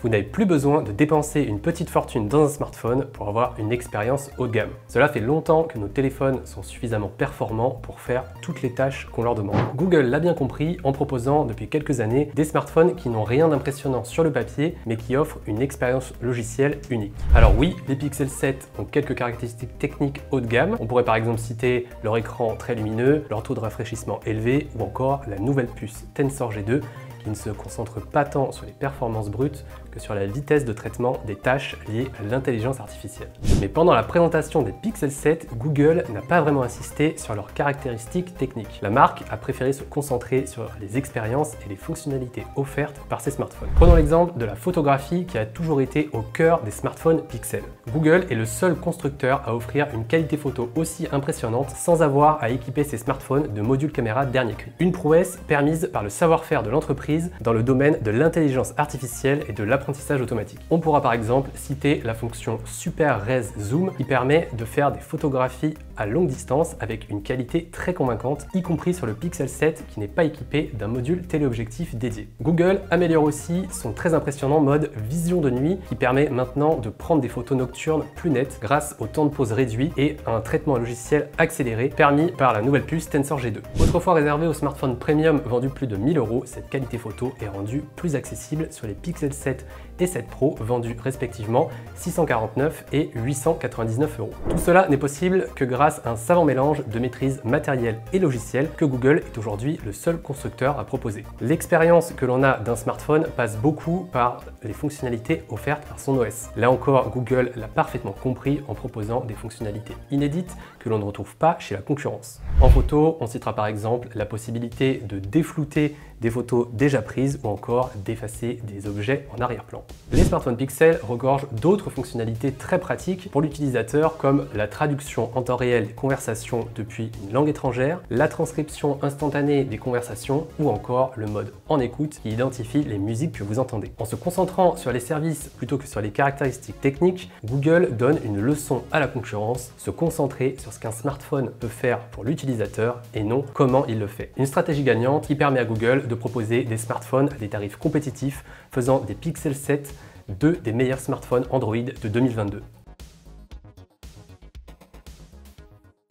Vous n'avez plus besoin de dépenser une petite fortune dans un smartphone pour avoir une expérience haut de gamme. Cela fait longtemps que nos téléphones sont suffisamment performants pour faire toutes les tâches qu'on leur demande. Google l'a bien compris en proposant depuis quelques années des smartphones qui n'ont rien d'impressionnant sur le papier, mais qui offrent une expérience logicielle unique. Alors oui, les Pixel 7 ont quelques caractéristiques techniques haut de gamme. On pourrait par exemple citer leur écran très lumineux, leur taux de rafraîchissement élevé ou encore la nouvelle puce Tensor G2 qui ne se concentre pas tant sur les performances brutes que sur la vitesse de traitement des tâches liées à l'intelligence artificielle. Mais pendant la présentation des Pixel 7, Google n'a pas vraiment insisté sur leurs caractéristiques techniques. La marque a préféré se concentrer sur les expériences et les fonctionnalités offertes par ces smartphones. Prenons l'exemple de la photographie qui a toujours été au cœur des smartphones Pixel. Google est le seul constructeur à offrir une qualité photo aussi impressionnante sans avoir à équiper ses smartphones de modules caméra dernier cri. Une prouesse permise par le savoir-faire de l'entreprise dans le domaine de l'intelligence artificielle et de l'apprentissage automatique. On pourra par exemple citer la fonction Super Res Zoom qui permet de faire des photographies à longue distance avec une qualité très convaincante, y compris sur le Pixel 7 qui n'est pas équipé d'un module téléobjectif dédié. Google améliore aussi son très impressionnant mode vision de nuit qui permet maintenant de prendre des photos nocturnes plus nettes grâce au temps de pause réduit et à un traitement logiciel accéléré permis par la nouvelle puce Tensor G2. Autrefois réservée aux smartphones premium vendus plus de 1000 €, cette qualité photo est rendue plus accessible sur les Pixel 7 et 7 Pro vendus respectivement 649 et 899 €. Tout cela n'est possible que grâce à un savant mélange de maîtrise matérielle et logicielle que Google est aujourd'hui le seul constructeur à proposer. L'expérience que l'on a d'un smartphone passe beaucoup par les fonctionnalités offertes par son OS. Là encore, Google l'a parfaitement compris en proposant des fonctionnalités inédites que l'on ne retrouve pas chez la concurrence. En photo, on citera par exemple la possibilité de déflouter des photos déjà prises ou encore d'effacer des objets en arrière-plan. Les smartphones Pixel regorgent d'autres fonctionnalités très pratiques pour l'utilisateur comme la traduction en temps réel des conversations depuis une langue étrangère, la transcription instantanée des conversations ou encore le mode en écoute qui identifie les musiques que vous entendez. En se concentrant sur les services plutôt que sur les caractéristiques techniques, Google donne une leçon à la concurrence, se concentrer sur ce qu'un smartphone peut faire pour l'utilisateur et non comment il le fait. Une stratégie gagnante qui permet à Google de proposer des smartphones à des tarifs compétitifs, faisant des Pixel 7 deux des meilleurs smartphones Android de 2022.